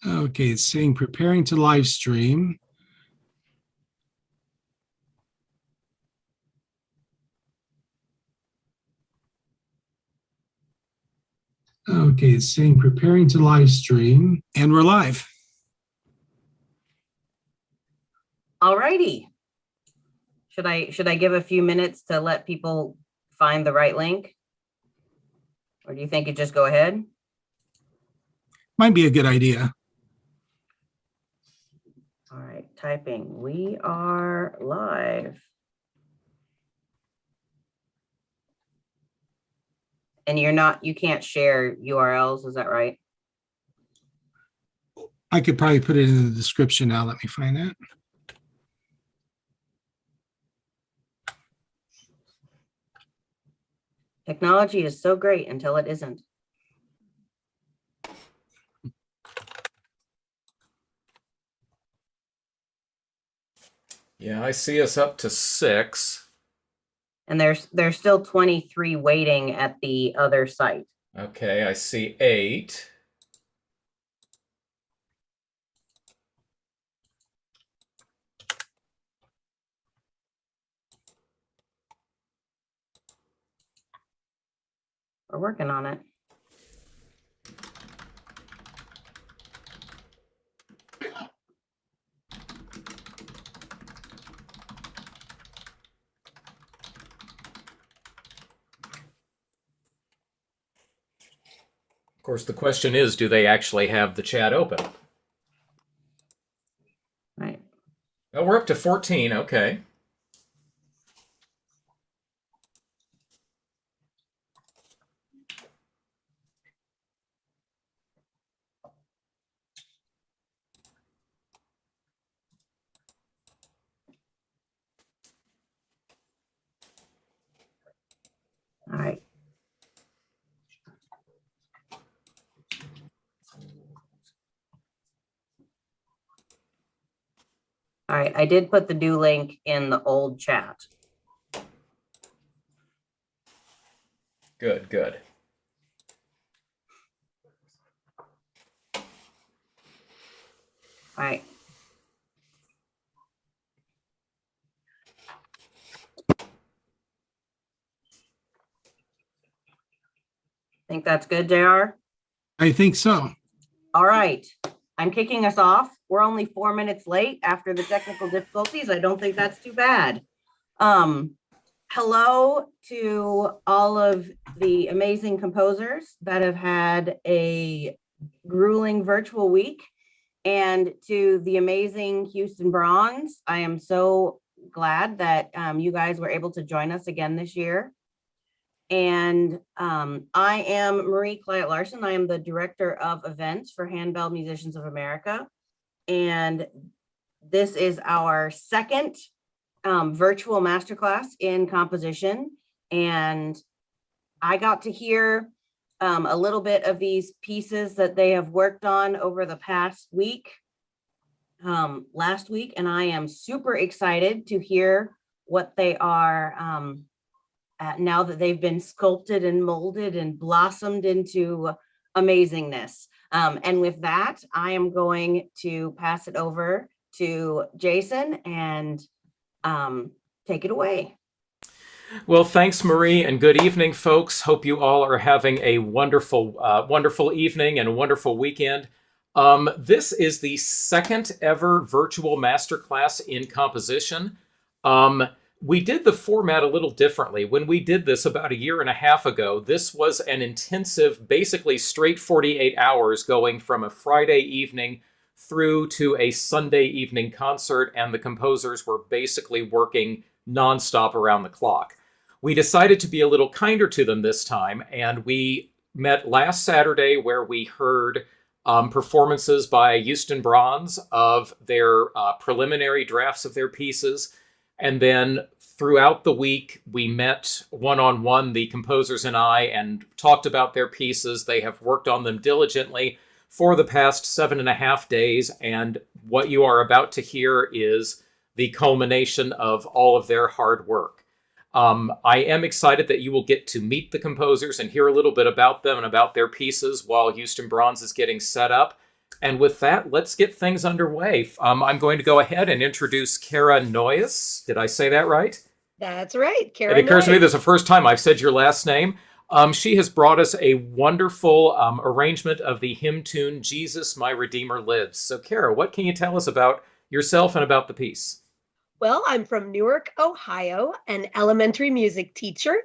Okay, it's saying preparing to live stream. Okay, it's saying preparing to live stream, and we're live. All righty. Should I give a few minutes to let people find the right link? Or do you think it just go ahead? Might be a good idea. All right, typing. We are live. And you can't share URLs, is that right? I could probably put it in the description now. Let me find that. Technology is so great until it isn't. Yeah, I see us up to 6. And there's still 23 waiting at the other site. Okay, I see 8. We're working on it. Of course, the question is, do they actually have the chat open? Right. Oh, we're up to 14. Okay. All right. All right, I did put the new link in the old chat. Good, good. All right. Think that's good, JR? I think so. All right. I'm kicking us off. We're only 4 minutes late after the technical difficulties. I don't think that's too bad. Hello to all of the amazing composers that have had a grueling virtual week, and to the amazing Houston Bronze. I am so glad that you guys were able to join us again this year. And I am Marie Clyatt Larson. I am the Director of Events for Handbell Musicians of America. And this is our second virtual masterclass in composition. And I got to hear a little bit of these pieces that they have worked on over the past week, last week, and I am super excited to hear what they are now that they've been sculpted and molded and blossomed into amazingness. And with that, I am going to pass it over to Jason and take it away. Well, thanks, Marie, and good evening, folks. Hope you all are having a wonderful, wonderful evening and a wonderful weekend. This is the second ever virtual masterclass in composition. We did the format a little differently. When we did this about a year and a half ago, this was an intensive, basically straight 48 hours going from a Friday evening through to a Sunday evening concert, and the composers were basically working nonstop around the clock. We decided to be a little kinder to them this time, and we met last Saturday where we heard performances by Houston Bronze of their preliminary drafts of their pieces. And then throughout the week, we met one-on-one, the composers and I, and talked about their pieces. They have worked on them diligently for the past 7.5 days. And what you are about to hear is the culmination of all of their hard work. I am excited that you will get to meet the composers and hear a little bit about them and about their pieces while Houston Bronze is getting set up. And with that, let's get things underway. I'm going to go ahead and introduce Cara Noyes. Did I say that right? That's right, Cara. It occurs to me this is the first time I've said your last name. She has brought us a wonderful arrangement of the hymn tune, Jesus, My Redeemer Lives. So, Cara, what can you tell us about yourself and about the piece? Well, I'm from Newark, Ohio, an elementary music teacher,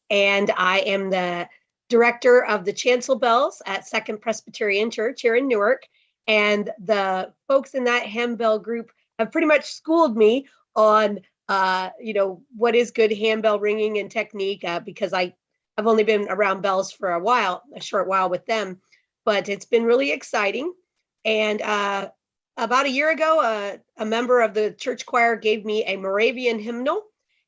and I am the director of the chancel bells at Second Presbyterian Church here in Newark. And the folks in that handbell group have pretty much schooled me on what is good handbell ringing and technique, because I've only been around bells for a short while with them, but it's been really exciting. And about a year ago, a member of the church choir gave me a Moravian hymnal,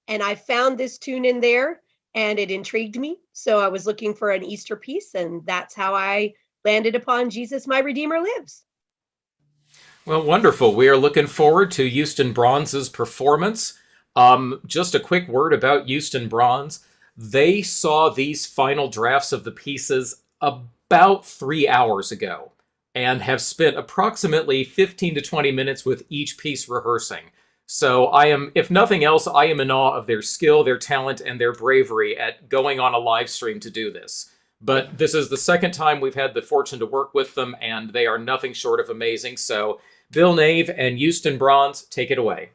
and I found this tune in there and it intrigued me. So I was looking for an Easter piece, and that's how I landed upon Jesus, My Redeemer Lives. Well, wonderful. We are looking forward to Houston Bronze's performance. Just a quick word about Houston Bronze. They saw these final drafts of the pieces about 3 hours ago and have spent approximately 15 to 20 minutes with each piece rehearsing. So I am, if nothing else, I am in awe of their skill, their talent, and their bravery at going on a live stream to do this. But this is the second time we've had the fortune to work with them, and they are nothing short of amazing. So Bill Nave and Houston Bronze, take it away.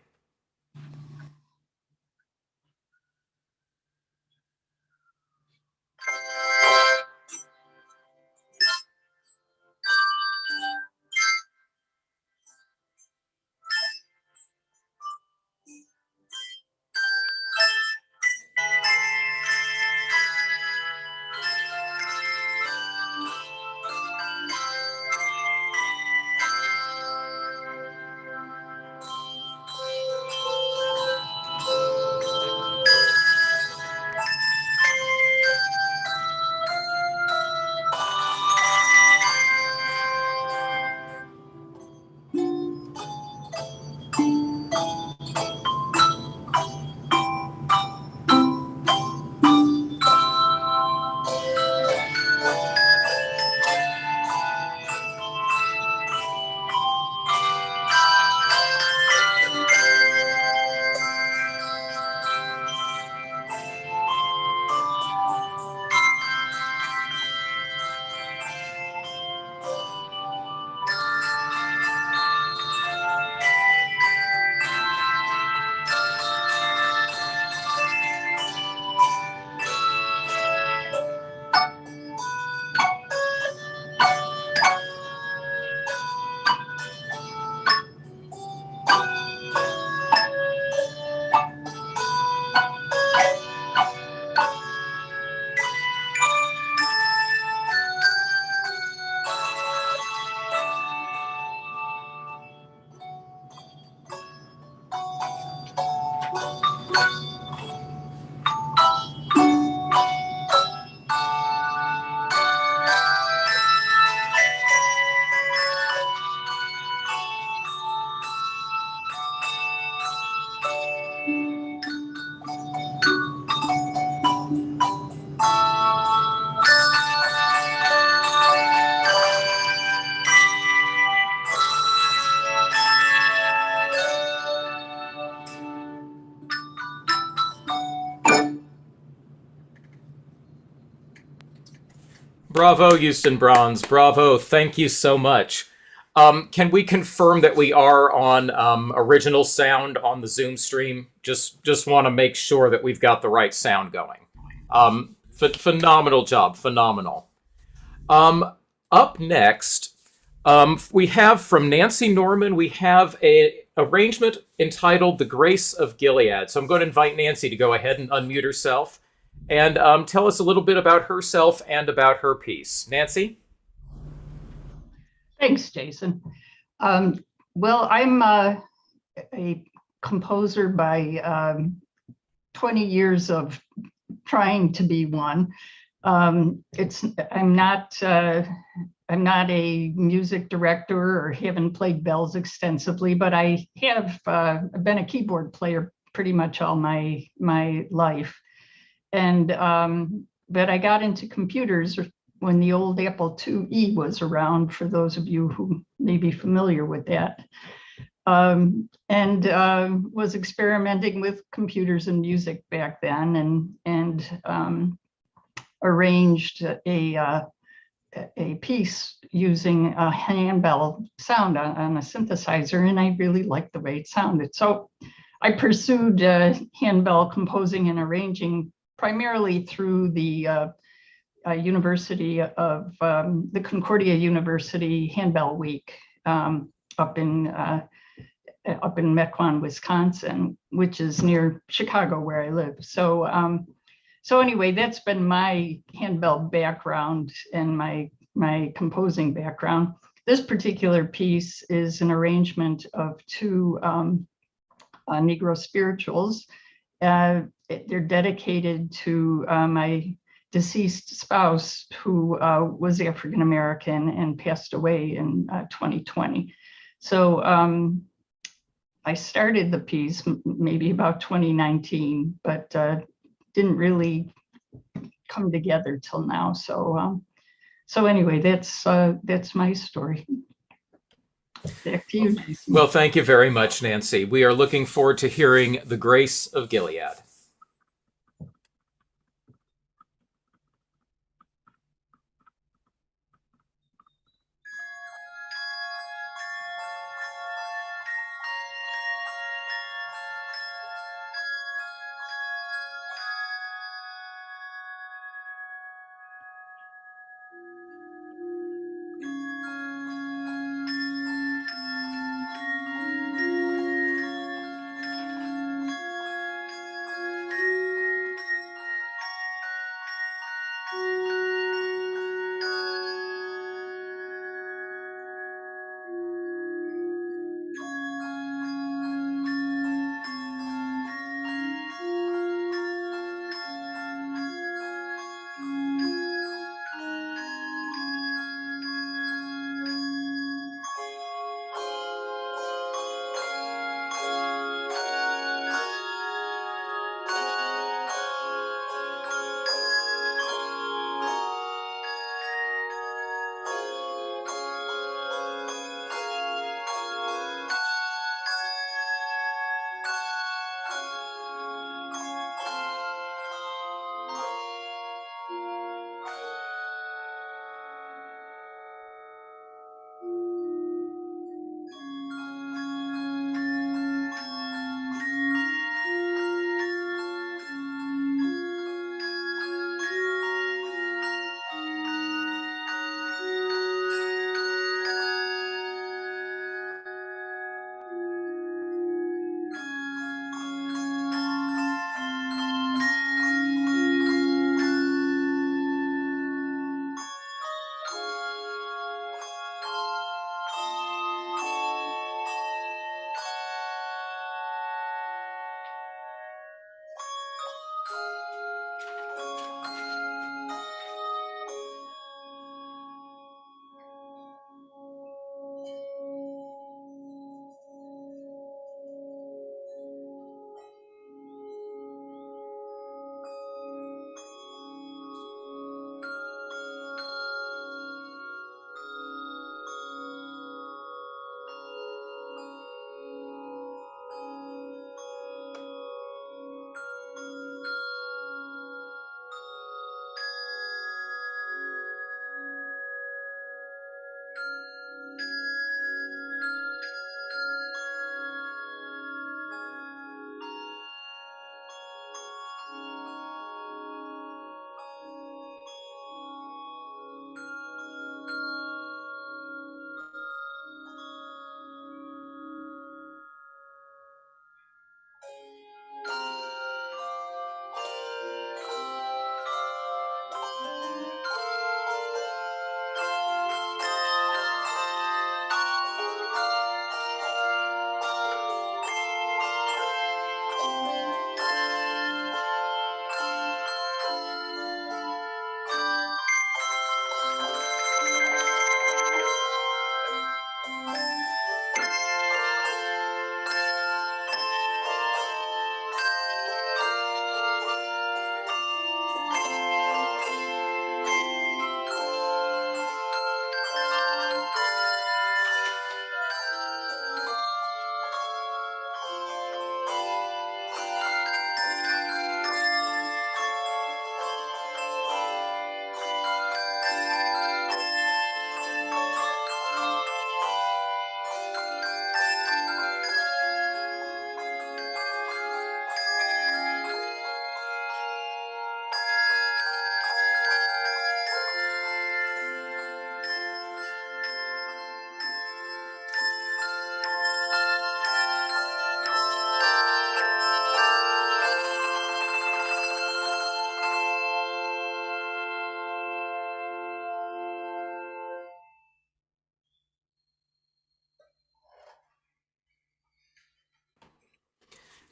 Bravo, Houston Bronze. Bravo. Thank you so much. Can we confirm that we are on original sound on the Zoom stream? Just want to make sure that we've got the right sound going. Phenomenal job. Phenomenal. Up next, we have from Nancy Norman, we have an arrangement entitled The Grace of Gilead. So I'm going to invite Nancy to go ahead and unmute herself and tell us a little bit about herself and about her piece. Nancy? Thanks, Jason. Well, I'm a composer by 20 years of trying to be one. I'm not a music director or haven't played bells extensively, but I have been a keyboard player pretty much all my life. And but I got into computers when the old Apple IIe was around, for those of you who may be familiar with that. And was experimenting with computers and music back then, and arranged a piece using a handbell sound on a synthesizer, and I really liked the way it sounded. So I pursued handbell composing and arranging primarily through the University of the Concordia University Handbell Week up in Mequon, Wisconsin, which is near Chicago where I live. So anyway, that's been my handbell background and my composing background. This particular piece is an arrangement of two Negro spirituals. They're dedicated to my deceased spouse, who was African American and passed away in 2020. So I started the piece maybe about 2019, but didn't really come together till now. So anyway, that's my story. Back to you, Jason. Well, thank you very much, Nancy. We are looking forward to hearing The Grace of Gilead.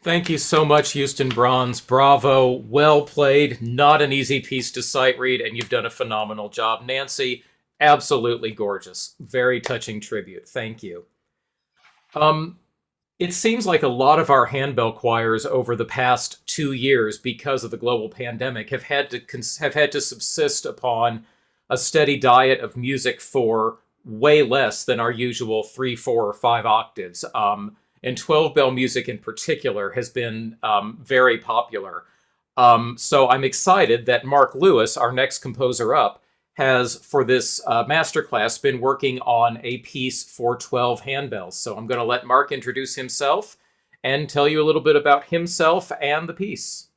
Thank you so much, Houston Bronze. Bravo. Well played. Not an easy piece to sight read, and you've done a phenomenal job. Nancy, absolutely gorgeous. Very touching tribute. Thank you. It seems like a lot of our handbell choirs over the past 2 years, because of the global pandemic, have had to subsist upon a steady diet of music for way less than our usual 3, 4, or 5 octaves. And 12-bell music in particular has been very popular. So I'm excited that Mark Lewis, our next composer up, has, for this masterclass, been working on a piece for 12 handbells. So I'm going to let Mark introduce himself and tell you a little bit about himself and the piece.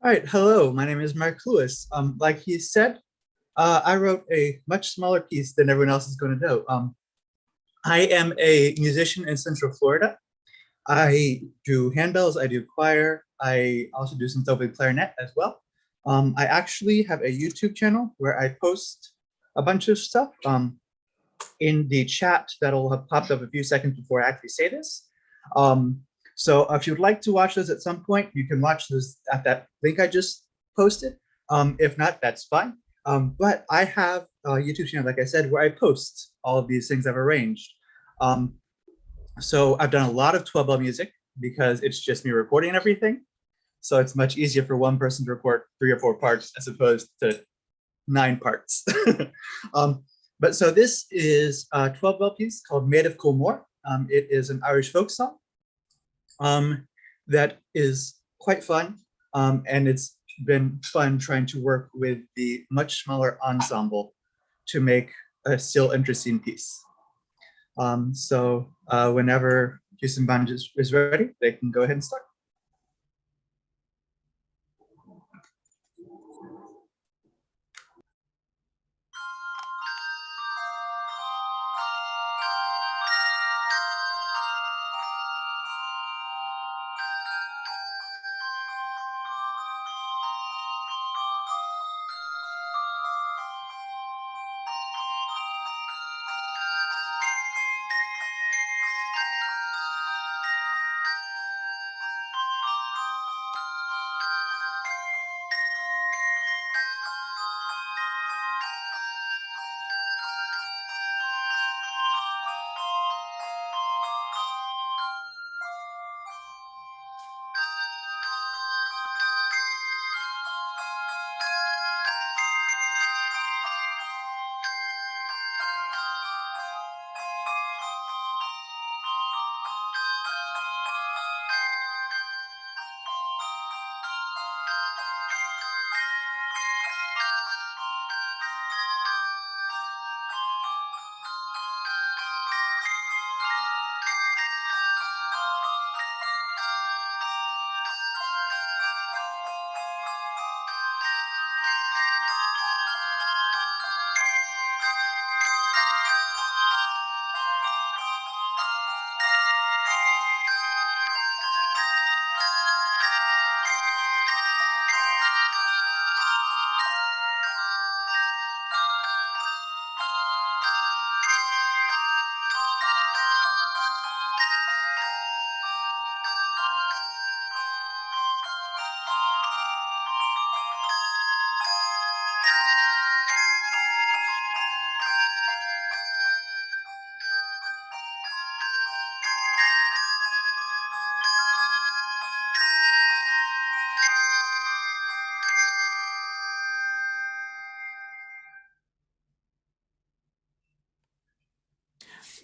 All right, hello, my name is Mark Lewis. Like he said, I wrote a much smaller piece than everyone else is going to know. I am a musician in Central Florida. I do handbells, I do choir, I also do some open clarinet as well. I actually have a YouTube channel where I post a bunch of stuff in the chat that'll have popped up a few seconds before I actually say this. So if you'd like to watch those at some point, you can watch those at that link I just posted. If not, that's fine. But I have a YouTube channel, like I said, where I post all of these things I've arranged. So I've done a lot of 12-bell music because it's just me recording everything. So it's much easier for one person to record 3 or 4 parts as opposed to 9 parts. But so this is a 12-bell piece called Maid of Culmore. It is an Irish folk song that is quite fun. And it's been fun trying to work with the much smaller ensemble to make a still interesting piece. So whenever Houston Band is ready, they can go ahead and start.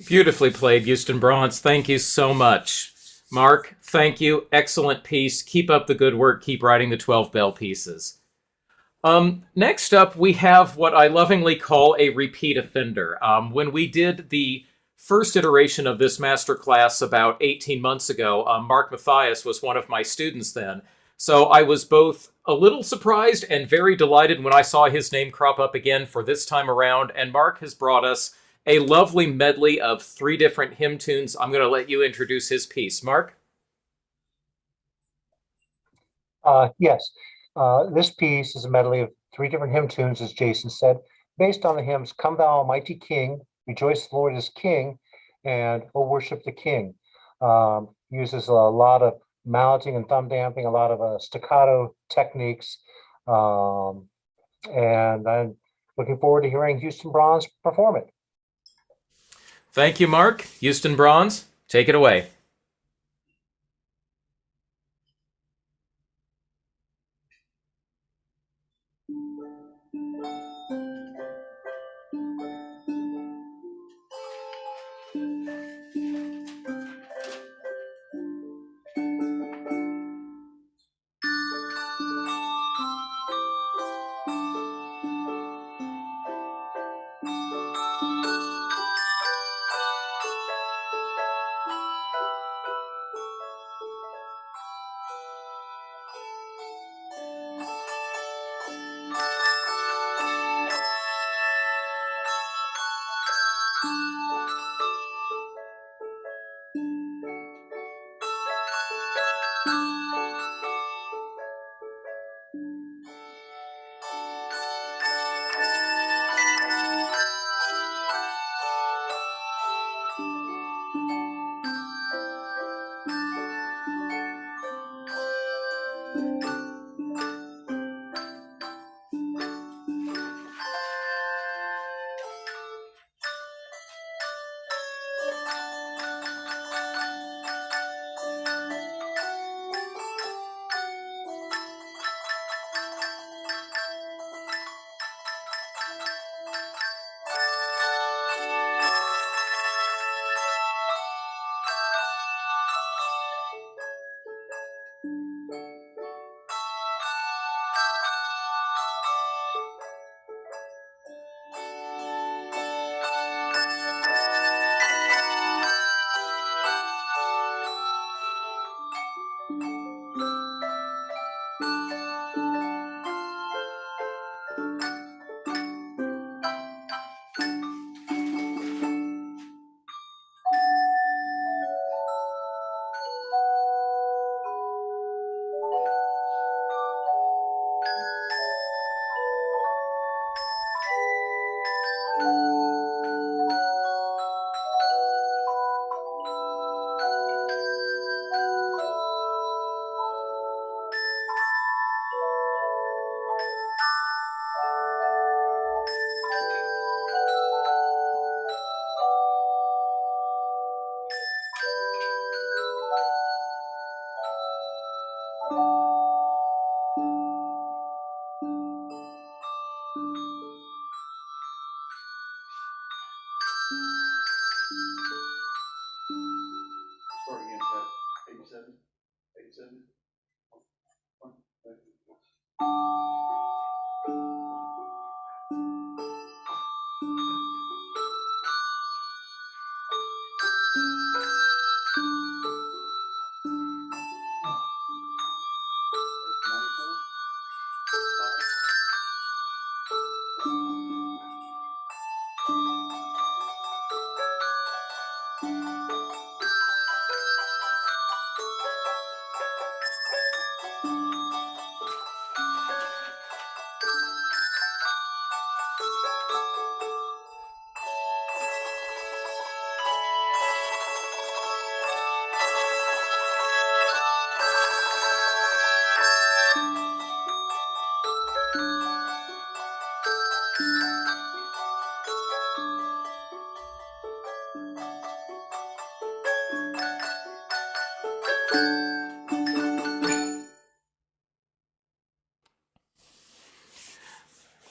Beautifully played, Houston Bronze. Thank you so much. Mark, thank you. Excellent piece. Keep up the good work. Keep writing the 12-bell pieces. Next up, we have what I lovingly call a repeat offender. When we did the first iteration of this masterclass about 18 months ago, Mark Mathias was one of my students then. So I was both a little surprised and very delighted when I saw his name crop up again for this time around. And Mark has brought us a lovely medley of 3 different hymn tunes. I'm going to let you introduce his piece. Mark? Yes. This piece is a medley of 3 different hymn tunes, as Jason said, based on the hymns Come Thou Almighty King, Rejoice the Lord is King, and O Worship the King. Uses a lot of mounting and thumb damping, a lot of staccato techniques. And I'm looking forward to hearing Houston Bronze perform it. Thank you, Mark. Houston Bronze, take it away.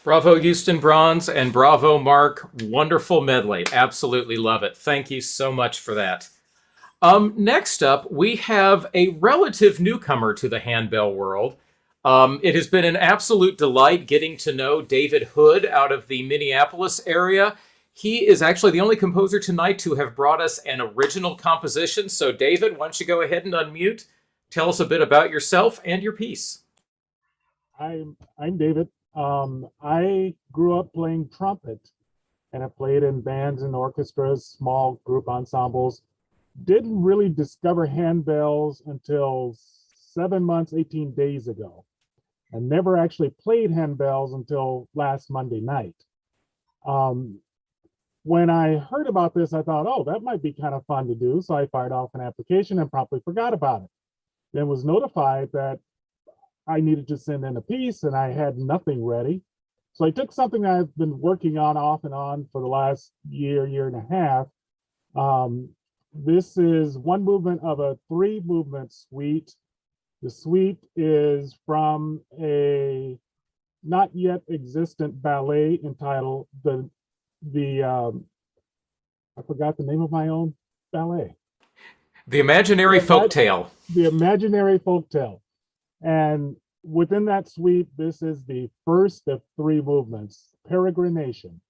Bravo, Houston Bronze, and bravo, Mark. Wonderful medley. Absolutely love it. Thank you so much for that. Next up, we have a relative newcomer to the handbell world. It has been an absolute delight getting to know David Hood out of the Minneapolis area. He is actually the only composer tonight to have brought us an original composition. So, David, why don't you go ahead and unmute? Tell us a bit about yourself and your piece. I'm David. I grew up playing trumpet, and I played in bands and orchestras, small group ensembles. Didn't really discover handbells until 7 months, 18 days ago, and never actually played handbells until last Monday night. when I heard about this, I thought, oh, that might be kind of fun to do. So I fired off an application and promptly forgot about it. Then was notified that I needed to send in a piece and I had nothing ready. So I took something I've been working on off and on for the last year and a half. This is one movement of a 3-movement suite. The suite is from a not yet existent ballet entitled I forgot the name of my own ballet. The Imaginary Folktale. The Imaginary Folktale. And within that suite, this is the first of 3 movements, Peregrination.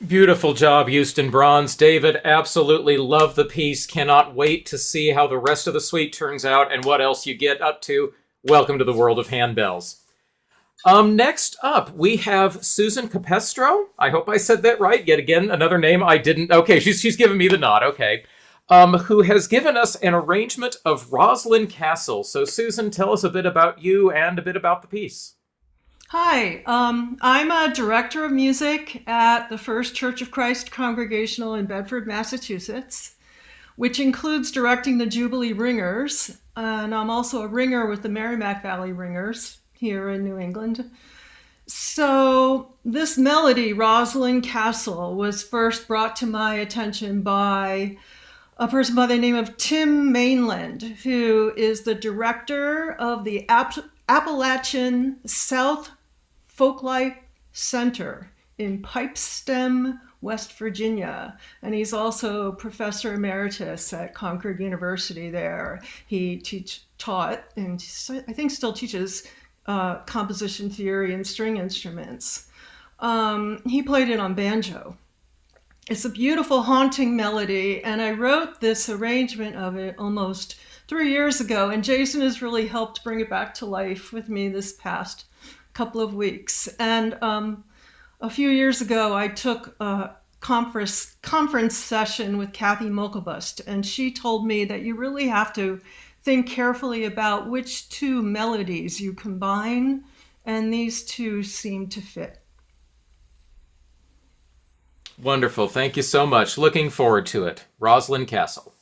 Beautiful job, Houston Bronze. David, absolutely love the piece. Cannot wait to see how the rest of the suite turns out and what else you get up to. Welcome to the world of handbells. Next up, we have Susan Capestro. I hope I said that right. Yet again, another name I didn't. Okay, she's giving me the nod. Okay. Who has given us an arrangement of Roslyn Castle. So, Susan, tell us a bit about you and a bit about the piece. Hi, I'm a director of music at the First Church of Christ Congregational in Bedford, Massachusetts, which includes directing the Jubilee Ringers. And I'm also a ringer with the Merrimack Valley Ringers here in New England. So this melody, Roslyn Castle, was first brought to my attention by a person by the name of Tim Mainland, who is the director of the Appalachian South Folklife Center in Pipestem, West Virginia. And he's also professor emeritus at Concord University there. He taught and I think still teaches composition theory and string instruments. He played it on banjo. It's a beautiful, haunting melody, and I wrote this arrangement of it almost 3 years ago, and Jason has really helped bring it back to life with me this past couple of weeks. And a few years ago, I took a conference session with Cathy Mokelbust, and she told me that you really have to think carefully about which two melodies you combine, and these two seem to fit. Wonderful. Thank you so much. Looking forward to it. Roslyn Castle.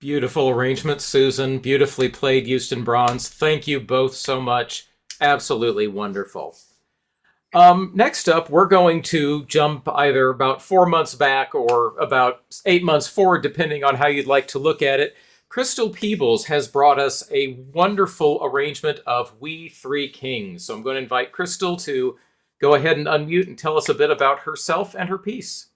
Beautiful arrangement, Susan. Beautifully played, Houston Bronze. Thank you both so much. Absolutely wonderful. Next up, we're going to jump either about 4 months back or about 8 months forward, depending on how you'd like to look at it. Crystal Peebles has brought us a wonderful arrangement of We Three Kings. So I'm going to invite Crystal to go ahead and unmute and tell us a bit about herself and her piece.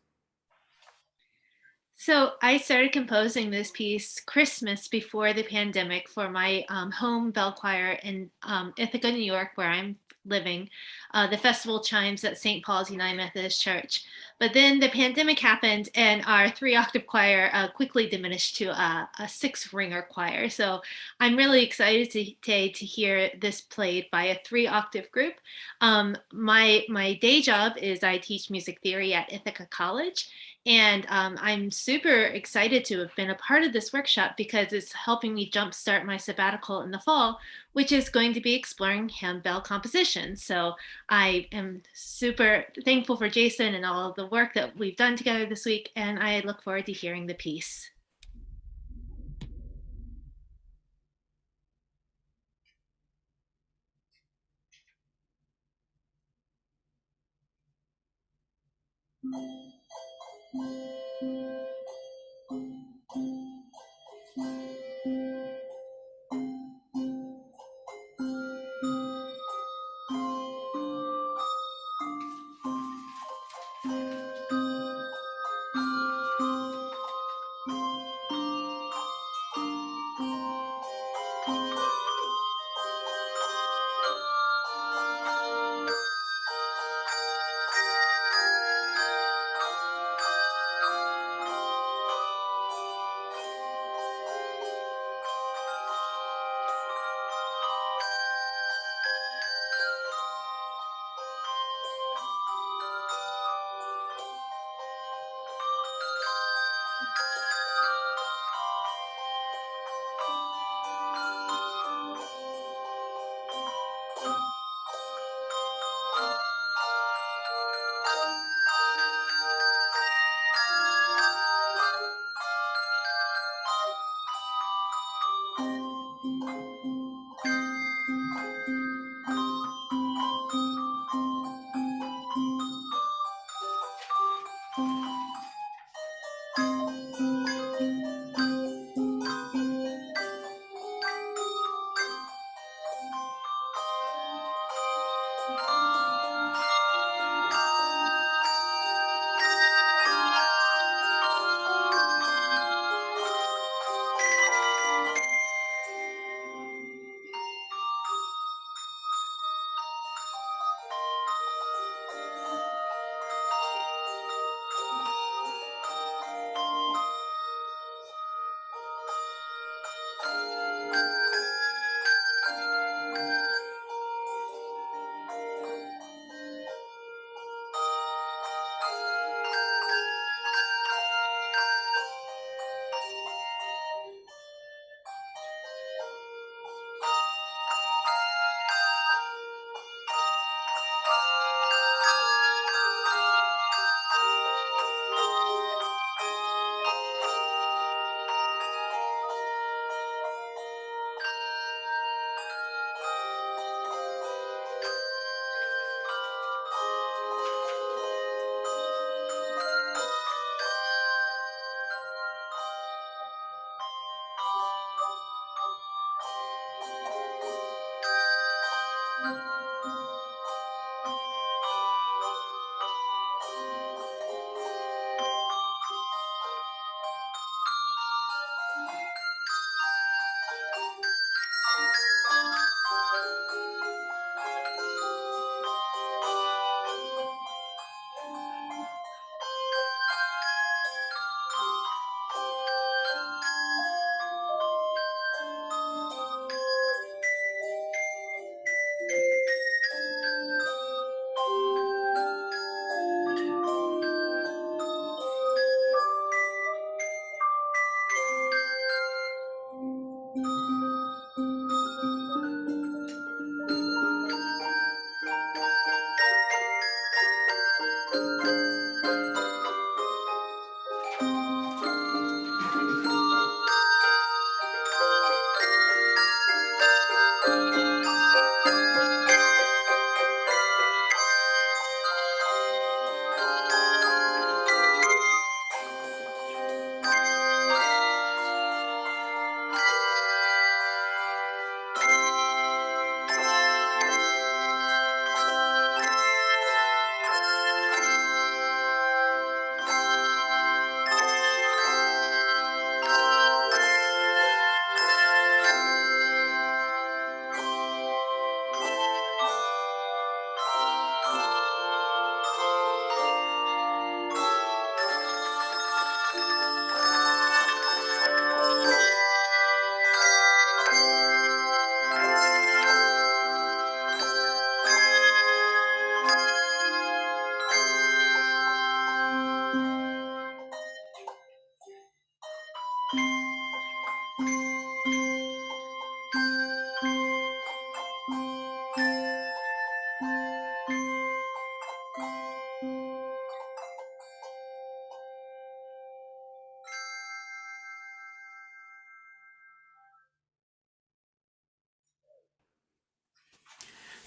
So I started composing this piece Christmas before the pandemic for my home bell choir in Ithaca, New York, where I'm living. The festival chimes at St. Paul's United Methodist Church. But then the pandemic happened and our 3-octave choir quickly diminished to a 6-ringer choir. So I'm really excited today to hear this played by a 3-octave group. My day job is I teach music theory at Ithaca College. And I'm super excited to have been a part of this workshop because it's helping me jumpstart my sabbatical in the fall, which is going to be exploring handbell composition. So I am super thankful for Jason and all of the work that we've done together this week, and I look forward to hearing the piece.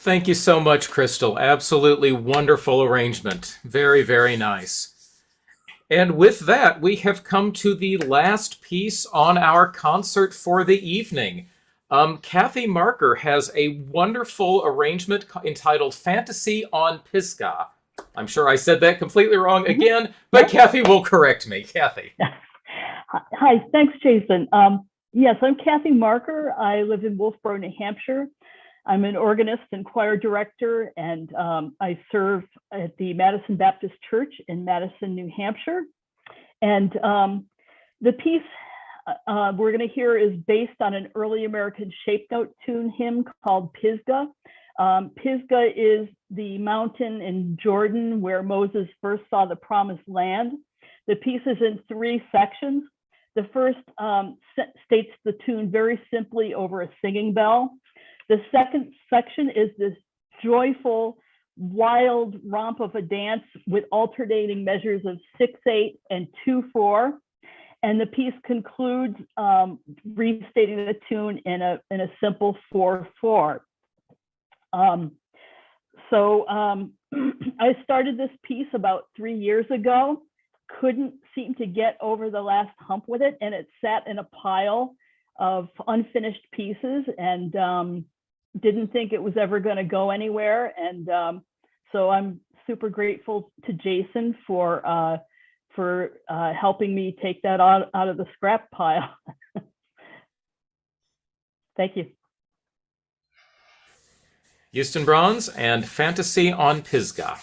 Thank you so much, Crystal. Absolutely wonderful arrangement. Very, very nice. And with that, we have come to the last piece on our concert for the evening. Cathy Marker has a wonderful arrangement entitled Fantasy on Pisgah. I'm sure I said that completely wrong again, but Cathy will correct me. Cathy. Hi, thanks, Jason. Yes, I'm Cathy Marker. I live in Wolfboro, New Hampshire. I'm an organist and choir director, and I serve at the Madison Baptist Church in Madison, New Hampshire. And the piece we're going to hear is based on an early American shape note tune hymn called Pisgah. Pisgah is the mountain in Jordan where Moses first saw the promised land. The piece is in 3 sections. The first states the tune very simply over a singing bell. The second section is this joyful, wild romp of a dance with alternating measures of 6/8 and 2/4. And the piece concludes restating the tune in a simple 4/4. I started this piece about 3 years ago, couldn't seem to get over the last hump with it, and it sat in a pile of unfinished pieces, and didn't think it was ever going to go anywhere. And so I'm super grateful to Jason for helping me take that out of the scrap pile. Thank you. Houston Bronze and Fantasy on Pisgah.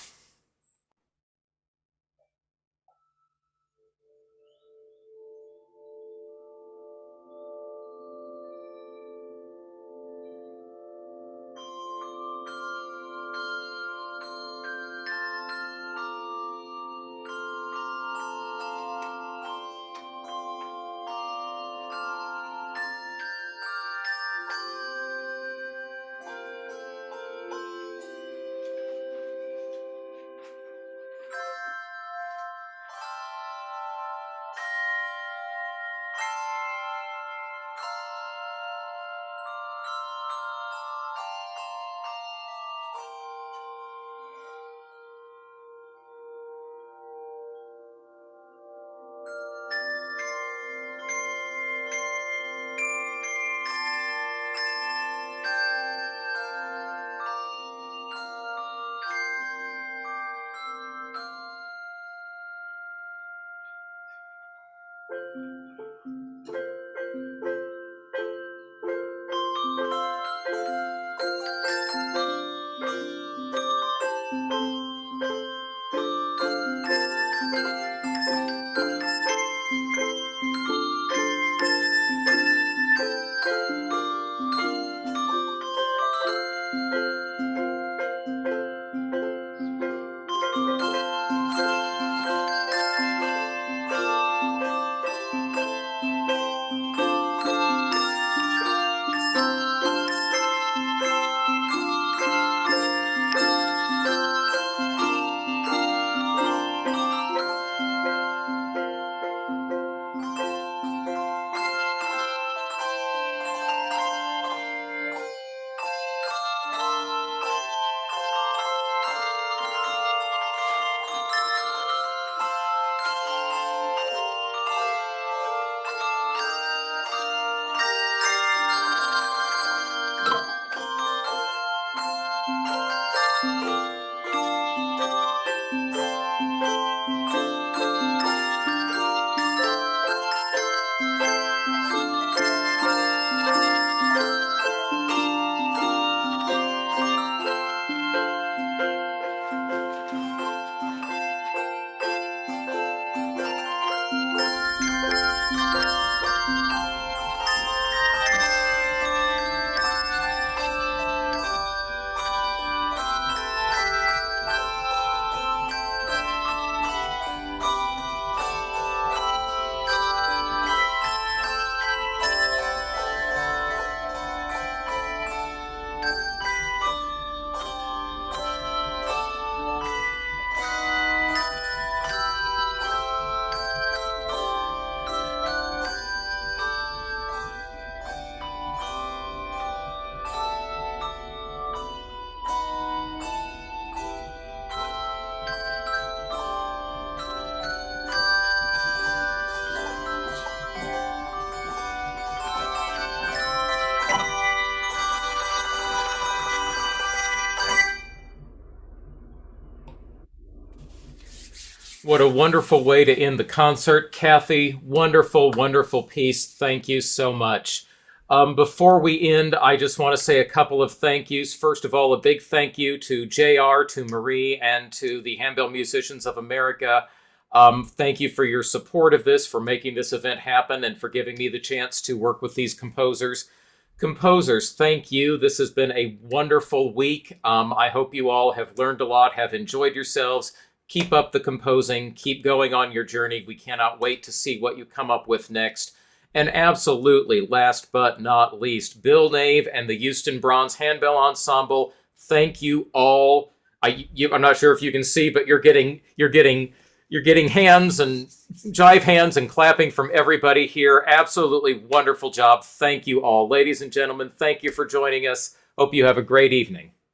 What a wonderful way to end the concert. Cathy, wonderful, wonderful piece. Thank you so much. Before we end, I just want to say a couple of thank yous. First of all, a big thank you to JR, to Marie, and to the Handbell Musicians of America. Thank you for your support of this, for making this event happen, and for giving me the chance to work with these composers. Composers, thank you. This has been a wonderful week. I hope you all have learned a lot, have enjoyed yourselves. Keep up the composing. Keep going on your journey. We cannot wait to see what you come up with next. And absolutely, last but not least, Bill Nave and the Houston Bronze Handbell Ensemble. Thank you all. I'm not sure if you can see, but you're getting hands and jive hands and clapping from everybody here. Absolutely wonderful job. Thank you all. Ladies and gentlemen, thank you for joining us. Hope you have a great evening.